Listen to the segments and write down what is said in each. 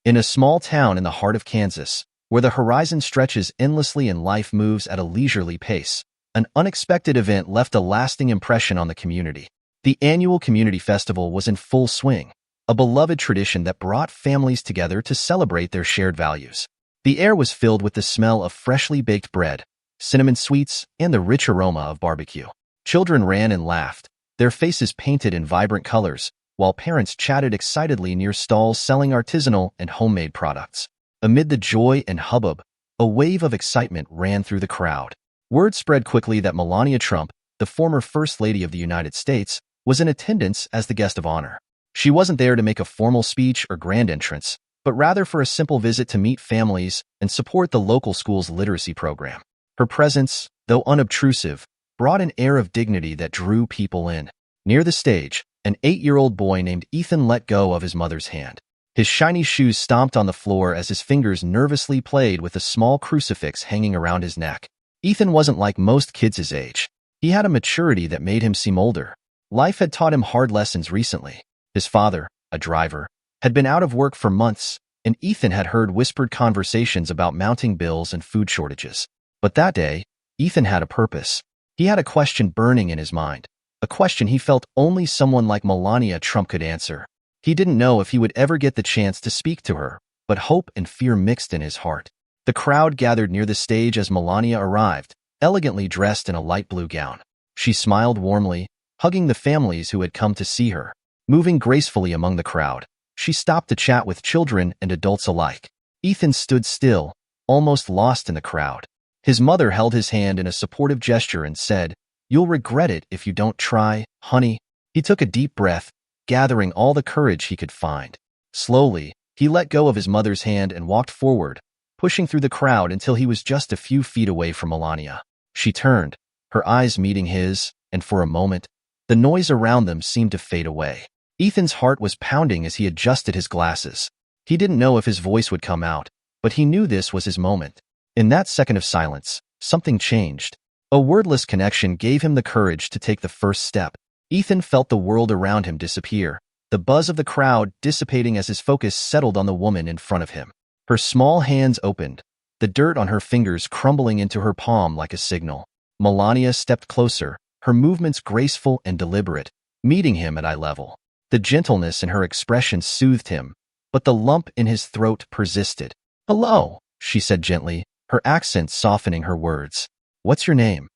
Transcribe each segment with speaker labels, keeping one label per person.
Speaker 1: In a small town in the heart of Kansas, where the horizon stretches endlessly and life moves at a leisurely pace, an unexpected event left a lasting impression on the community. The annual community festival was in full swing, a beloved tradition that brought families together to celebrate their shared values. The air was filled with the smell of freshly baked bread, cinnamon sweets, and the rich aroma of barbecue. Children ran and laughed, their faces painted in vibrant colors, while parents chatted excitedly near stalls selling artisanal and homemade products. Amid the joy and hubbub, a wave of excitement ran through the crowd. Word spread quickly that Melania Trump, the former First Lady of the United States, was in attendance as the guest of honor. She wasn't there to make a formal speech or grand entrance, but rather for a simple visit to meet families and support the local school's literacy program. Her presence, though unobtrusive, brought an air of dignity that drew people in. Near the stage, an 8-year-old boy named Ethan let go of his mother's hand. His shiny shoes stomped on the floor as his fingers nervously played with a small crucifix hanging around his neck. Ethan wasn't like most kids his age. He had a maturity that made him seem older. Life had taught him hard lessons recently. His father, a driver, had been out of work for months, and Ethan had heard whispered conversations about mounting bills and food shortages. But that day, Ethan had a purpose. He had a question burning in his mind, a question he felt only someone like Melania Trump could answer. He didn't know if he would ever get the chance to speak to her, but hope and fear mixed in his heart. The crowd gathered near the stage as Melania arrived, elegantly dressed in a light blue gown. She smiled warmly, hugging the families who had come to see her. Moving gracefully among the crowd, she stopped to chat with children and adults alike. Ethan stood still, almost lost in the crowd. His mother held his hand in a supportive gesture and said, "You'll regret it if you don't try, honey." He took a deep breath, gathering all the courage he could find. Slowly, he let go of his mother's hand and walked forward, pushing through the crowd until he was just a few feet away from Melania. She turned, her eyes meeting his, and for a moment, the noise around them seemed to fade away. Ethan's heart was pounding as he adjusted his glasses. He didn't know if his voice would come out, but he knew this was his moment. In that second of silence, something changed. A wordless connection gave him the courage to take the first step. Ethan felt the world around him disappear, the buzz of the crowd dissipating as his focus settled on the woman in front of him. Her small hands opened, the dirt on her fingers crumbling into her palm like a signal. Melania stepped closer, her movements graceful and deliberate, meeting him at eye level. The gentleness in her expression soothed him, but the lump in his throat persisted. "Hello," she said gently, her accent softening her words. "What's your name?"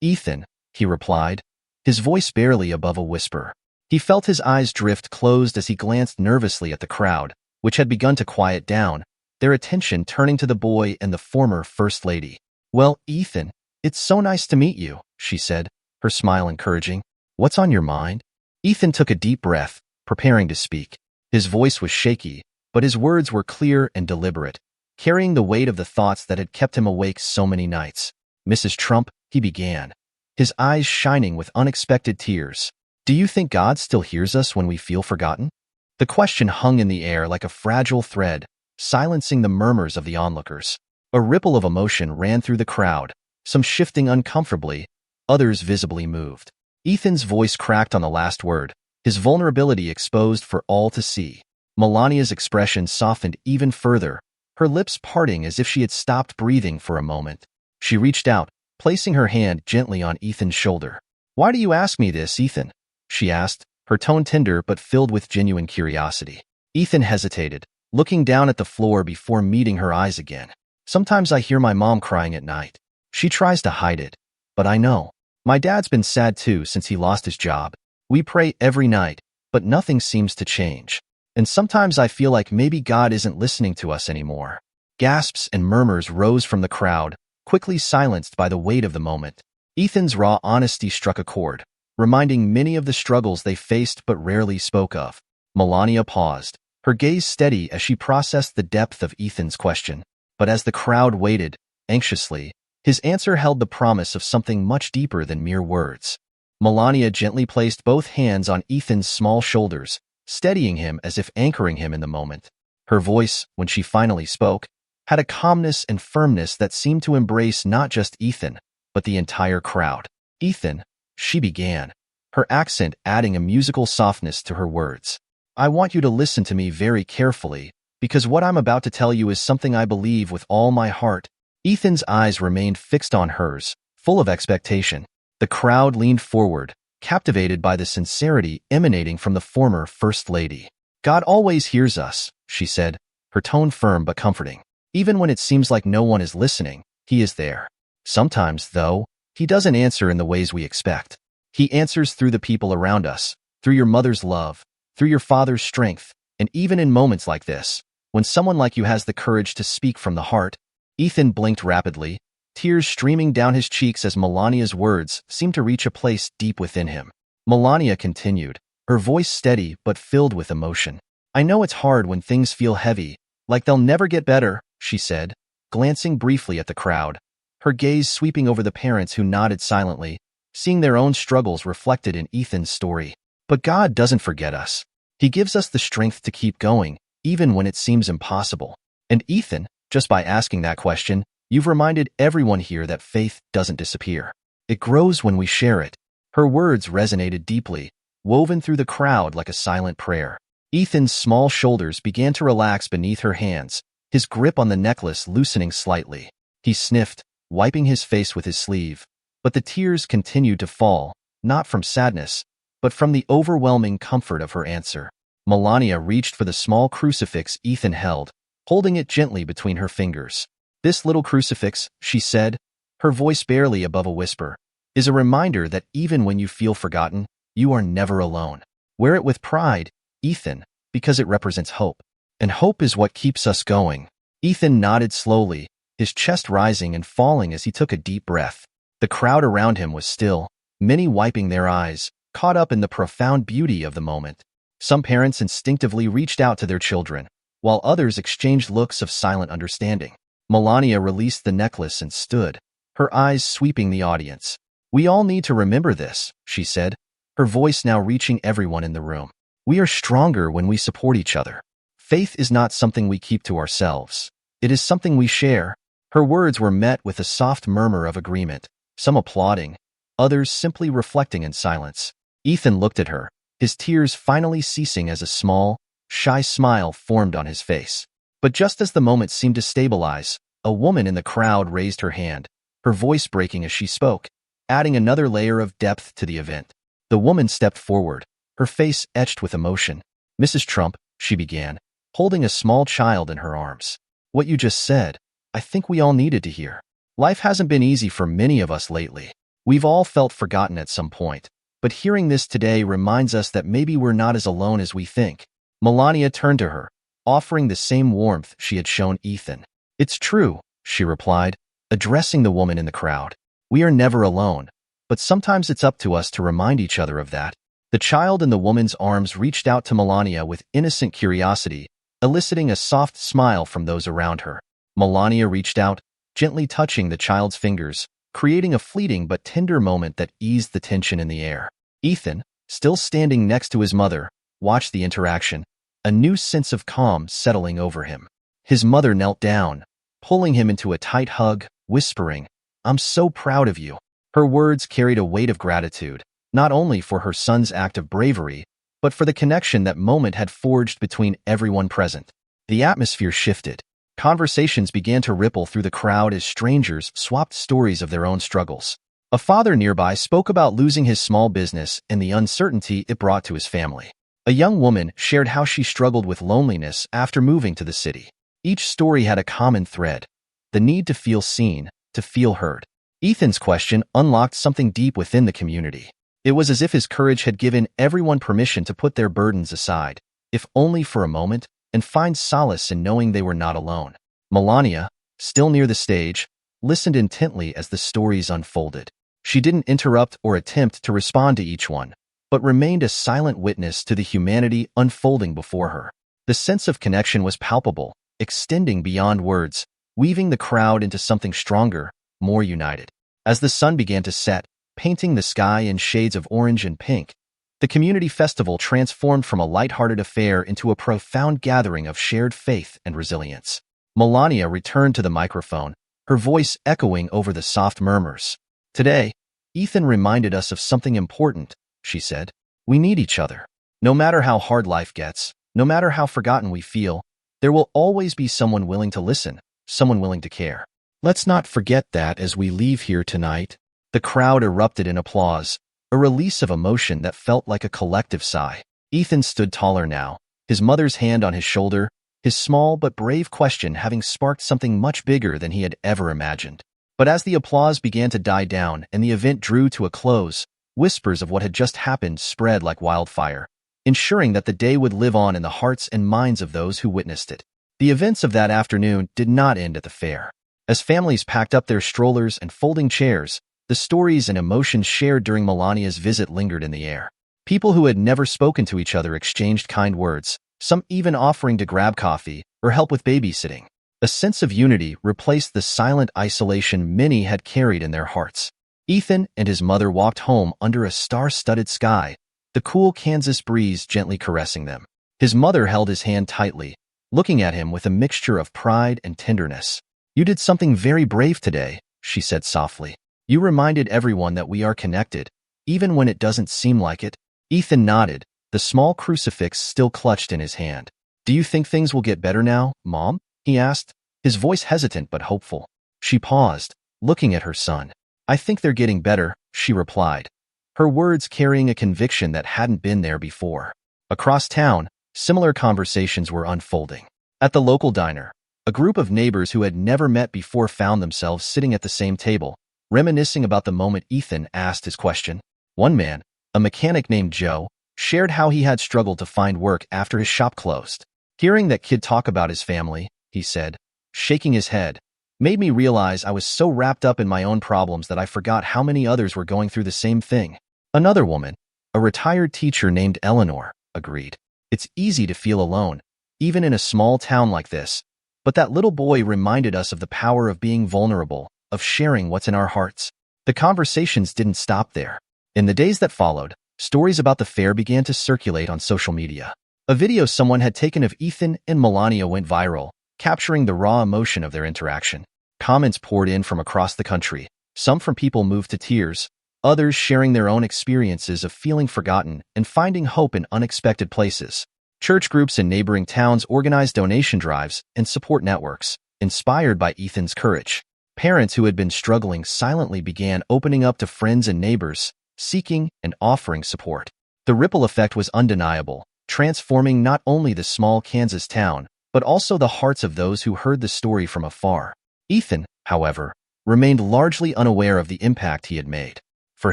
Speaker 1: "Ethan," he replied, his voice barely above a whisper. He felt his eyes drift closed as he glanced nervously at the crowd, which had begun to quiet down, their attention turning to the boy and the former First Lady. "Well, Ethan, it's so nice to meet you," she said, her smile encouraging. "What's on your mind?" Ethan took a deep breath, preparing to speak. His voice was shaky, but his words were clear and deliberate, carrying the weight of the thoughts that had kept him awake so many nights. "Mrs. Trump," he began, his eyes shining with unexpected tears, "do you think God still hears us when we feel forgotten?" The question hung in the air like a fragile thread, silencing the murmurs of the onlookers. A ripple of emotion ran through the crowd, some shifting uncomfortably, others visibly moved. Ethan's voice cracked on the last word, his vulnerability exposed for all to see. Melania's expression softened even further, her lips parting as if she had stopped breathing for a moment. She reached out, placing her hand gently on Ethan's shoulder. "Why do you ask me this, Ethan?" she asked, her tone tender but filled with genuine curiosity. Ethan hesitated, looking down at the floor before meeting her eyes again. "Sometimes I hear my mom crying at night. She tries to hide it, but I know. My dad's been sad too since he lost his job. We pray every night, but nothing seems to change. And sometimes I feel like maybe God isn't listening to us anymore." Gasps and murmurs rose from the crowd, quickly silenced by the weight of the moment. Ethan's raw honesty struck a chord, reminding many of the struggles they faced but rarely spoke of. Melania paused, her gaze steady as she processed the depth of Ethan's question. But as the crowd waited, anxiously, his answer held the promise of something much deeper than mere words. Melania gently placed both hands on Ethan's small shoulders, steadying him as if anchoring him in the moment. Her voice, when she finally spoke, had a calmness and firmness that seemed to embrace not just Ethan, but the entire crowd. "Ethan," she began, her accent adding a musical softness to her words, "I want you to listen to me very carefully, because what I'm about to tell you is something I believe with all my heart." Ethan's eyes remained fixed on hers, full of expectation. The crowd leaned forward, captivated by the sincerity emanating from the former First Lady. "God always hears us," she said, her tone firm but comforting. "Even when it seems like no one is listening, He is there. Sometimes, though, He doesn't answer in the ways we expect. He answers through the people around us, through your mother's love, through your father's strength, and even in moments like this, when someone like you has the courage to speak from the heart." Ethan blinked rapidly, tears streaming down his cheeks as Melania's words seemed to reach a place deep within him. Melania continued, her voice steady but filled with emotion. "I know it's hard when things feel heavy, like they'll never get better," she said, glancing briefly at the crowd, her gaze sweeping over the parents who nodded silently, seeing their own struggles reflected in Ethan's story. "But God doesn't forget us. He gives us the strength to keep going, even when it seems impossible." And Ethan, just by asking that question, you've reminded everyone here that faith doesn't disappear. It grows when we share it. Her words resonated deeply, woven through the crowd like a silent prayer. Ethan's small shoulders began to relax beneath her hands, his grip on the necklace loosening slightly. He sniffed, wiping his face with his sleeve, but the tears continued to fall, not from sadness, but from the overwhelming comfort of her answer. Melania reached for the small crucifix Ethan held, holding it gently between her fingers. "This little crucifix," she said, her voice barely above a whisper, "is a reminder that even when you feel forgotten, you are never alone. Wear it with pride, Ethan, because it represents hope. And hope is what keeps us going." Ethan nodded slowly, his chest rising and falling as he took a deep breath. The crowd around him was still, many wiping their eyes, caught up in the profound beauty of the moment. Some parents instinctively reached out to their children, while others exchanged looks of silent understanding. Melania released the necklace and stood, her eyes sweeping the audience. "We all need to remember this," she said, her voice now reaching everyone in the room. "We are stronger when we support each other. Faith is not something we keep to ourselves. It is something we share." Her words were met with a soft murmur of agreement, some applauding, others simply reflecting in silence. Ethan looked at her, his tears finally ceasing as a small, shy smile formed on his face. But just as the moment seemed to stabilize, a woman in the crowd raised her hand, her voice breaking as she spoke, adding another layer of depth to the event. The woman stepped forward, her face etched with emotion. "Mrs. Trump," she began, holding a small child in her arms. "What you just said, I think we all needed to hear. Life hasn't been easy for many of us lately. We've all felt forgotten at some point, but hearing this today reminds us that maybe we're not as alone as we think." Melania turned to her, offering the same warmth she had shown Ethan. "It's true," she replied, addressing the woman in the crowd. "We are never alone, but sometimes it's up to us to remind each other of that." The child in the woman's arms reached out to Melania with innocent curiosity, eliciting a soft smile from those around her. Melania reached out, gently touching the child's fingers, creating a fleeting but tender moment that eased the tension in the air. Ethan, still standing next to his mother, watched the interaction, a new sense of calm settling over him. His mother knelt down, pulling him into a tight hug, whispering, "I'm so proud of you." Her words carried a weight of gratitude, not only for her son's act of bravery, but for the connection that moment had forged between everyone present. The atmosphere shifted. Conversations began to ripple through the crowd as strangers swapped stories of their own struggles. A father nearby spoke about losing his small business and the uncertainty it brought to his family. A young woman shared how she struggled with loneliness after moving to the city. Each story had a common thread: the need to feel seen, to feel heard. Ethan's question unlocked something deep within the community. It was as if his courage had given everyone permission to put their burdens aside, if only for a moment, and find solace in knowing they were not alone. Melania, still near the stage, listened intently as the stories unfolded. She didn't interrupt or attempt to respond to each one, but remained a silent witness to the humanity unfolding before her. The sense of connection was palpable, extending beyond words, weaving the crowd into something stronger, more united. As the sun began to set, painting the sky in shades of orange and pink, the community festival transformed from a lighthearted affair into a profound gathering of shared faith and resilience. Melania returned to the microphone, her voice echoing over the soft murmurs. "Today, Ethan reminded us of something important," she said. "We need each other. No matter how hard life gets, no matter how forgotten we feel, There will always be someone willing to listen, someone willing to care. Let's not forget that as we leave here tonight. The crowd erupted in applause, a release of emotion that felt like a collective sigh. Ethan stood taller now, his mother's hand on his shoulder, his small but brave question having sparked something much bigger than he had ever imagined. But as the applause began to die down and the event drew to a close, whispers of what had just happened spread like wildfire, ensuring that the day would live on in the hearts and minds of those who witnessed it. The events of that afternoon did not end at the fair. As families packed up their strollers and folding chairs, the stories and emotions shared during Melania's visit lingered in the air. People who had never spoken to each other exchanged kind words, some even offering to grab coffee or help with babysitting. A sense of unity replaced the silent isolation many had carried in their hearts. Ethan and his mother walked home under a star-studded sky, the cool Kansas breeze gently caressing them. His mother held his hand tightly, looking at him with a mixture of pride and tenderness. "You did something very brave today," she said softly. "You reminded everyone that we are connected, even when it doesn't seem like it." Ethan nodded, the small crucifix still clutched in his hand. "Do you think things will get better now, Mom?" he asked, his voice hesitant but hopeful. She paused, looking at her son. "I think they're getting better," she replied, her words carrying a conviction that hadn't been there before. Across town, similar conversations were unfolding. At the local diner, a group of neighbors who had never met before found themselves sitting at the same table, reminiscing about the moment Ethan asked his question. One man, a mechanic named Joe, shared how he had struggled to find work after his shop closed. "Hearing that kid talk about his family," he said, shaking his head, "made me realize I was so wrapped up in my own problems that I forgot how many others were going through the same thing." Another woman, a retired teacher named Eleanor, agreed. "It's easy to feel alone, even in a small town like this, but that little boy reminded us of the power of being vulnerable, of sharing what's in our hearts." The conversations didn't stop there. In the days that followed, stories about the fair began to circulate on social media. A video someone had taken of Ethan and Melania went viral, capturing the raw emotion of their interaction. Comments poured in from across the country, some from people moved to tears, others sharing their own experiences of feeling forgotten and finding hope in unexpected places. Church groups in neighboring towns organized donation drives and support networks, inspired by Ethan's courage. Parents who had been struggling silently began opening up to friends and neighbors, seeking and offering support. The ripple effect was undeniable, transforming not only the small Kansas town, but also the hearts of those who heard the story from afar. Ethan, however, remained largely unaware of the impact he had made. For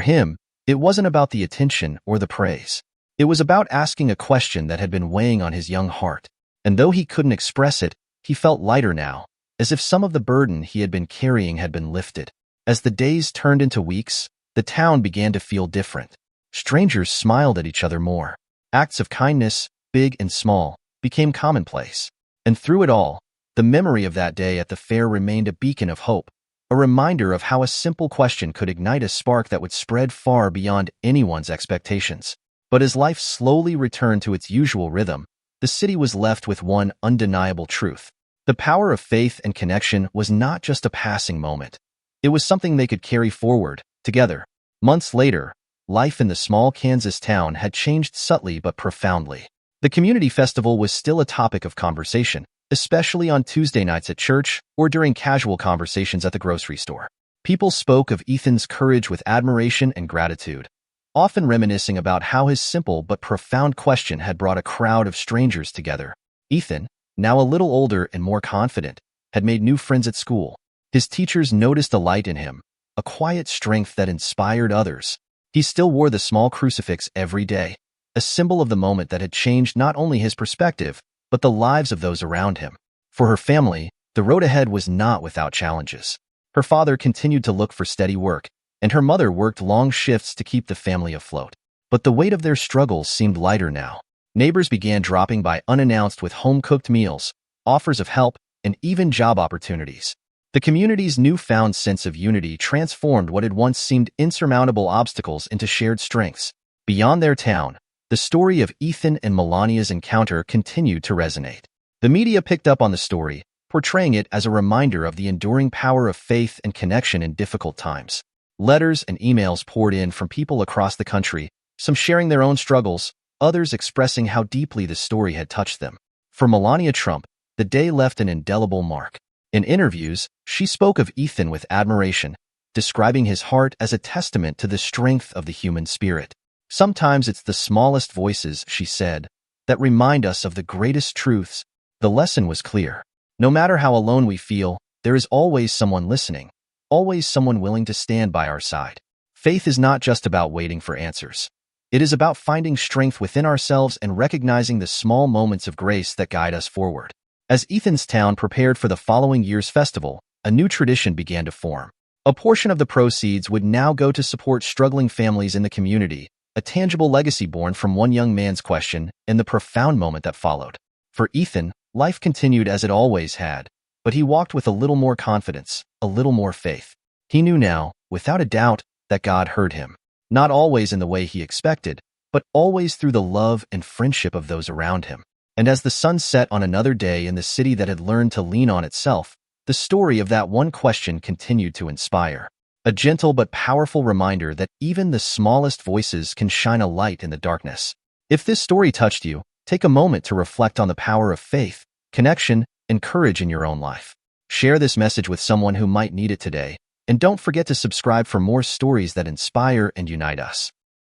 Speaker 1: him, it wasn't about the attention or the praise. It was about asking a question that had been weighing on his young heart. And though he couldn't express it, he felt lighter now, as if some of the burden he had been carrying had been lifted. As the days turned into weeks, the town began to feel different. Strangers smiled at each other more. Acts of kindness, big and small, became commonplace. And through it all, the memory of that day at the fair remained a beacon of hope, a reminder of how a simple question could ignite a spark that would spread far beyond anyone's expectations. But as life slowly returned to its usual rhythm, the city was left with one undeniable truth. The power of faith and connection was not just a passing moment. It was something they could carry forward, together. Months later, life in the small Kansas town had changed subtly but profoundly. The community festival was still a topic of conversation, especially on Tuesday nights at church or during casual conversations at the grocery store. People spoke of Ethan's courage with admiration and gratitude, often reminiscing about how his simple but profound question had brought a crowd of strangers together. Ethan, now a little older and more confident, had made new friends at school. His teachers noticed a light in him, a quiet strength that inspired others. He still wore the small crucifix every day, a symbol of the moment that had changed not only his perspective, but the lives of those around him. For her family, the road ahead was not without challenges. Her father continued to look for steady work, and her mother worked long shifts to keep the family afloat. But the weight of their struggles seemed lighter now. Neighbors began dropping by unannounced with home-cooked meals, offers of help, and even job opportunities. The community's newfound sense of unity transformed what had once seemed insurmountable obstacles into shared strengths. Beyond their town, the story of Ethan and Melania's encounter continued to resonate. The media picked up on the story, portraying it as a reminder of the enduring power of faith and connection in difficult times. Letters and emails poured in from people across the country, some sharing their own struggles, others expressing how deeply the story had touched them. For Melania Trump, The day left an indelible mark. In interviews, she spoke of Ethan with admiration, describing his heart as a testament to the strength of the human spirit. Sometimes it's the smallest voices, she said, that remind us of the greatest truths. The lesson was clear. No matter how alone we feel, there is always someone listening, always someone willing to stand by our side. Faith is not just about waiting for answers. It is about finding strength within ourselves and recognizing the small moments of grace that guide us forward. As Ethan's town prepared for the following year's festival, a new tradition began to form. A portion of the proceeds would now go to support struggling families in the community, a tangible legacy born from one young man's question and the profound moment that followed. For Ethan, life continued as it always had, but he walked with a little more confidence, a little more faith. He knew now, without a doubt, that God heard him. Not always in the way he expected, but always through the love and friendship of those around him. And as the sun set on another day in the city that had learned to lean on itself, the story of that one question continued to inspire. A gentle but powerful reminder that even the smallest voices can shine a light in the darkness. If this story touched you, take a moment to reflect on the power of faith, connection, and courage in your own life. Share this message with someone who might need it today, and don't forget to subscribe for more stories that inspire and unite us.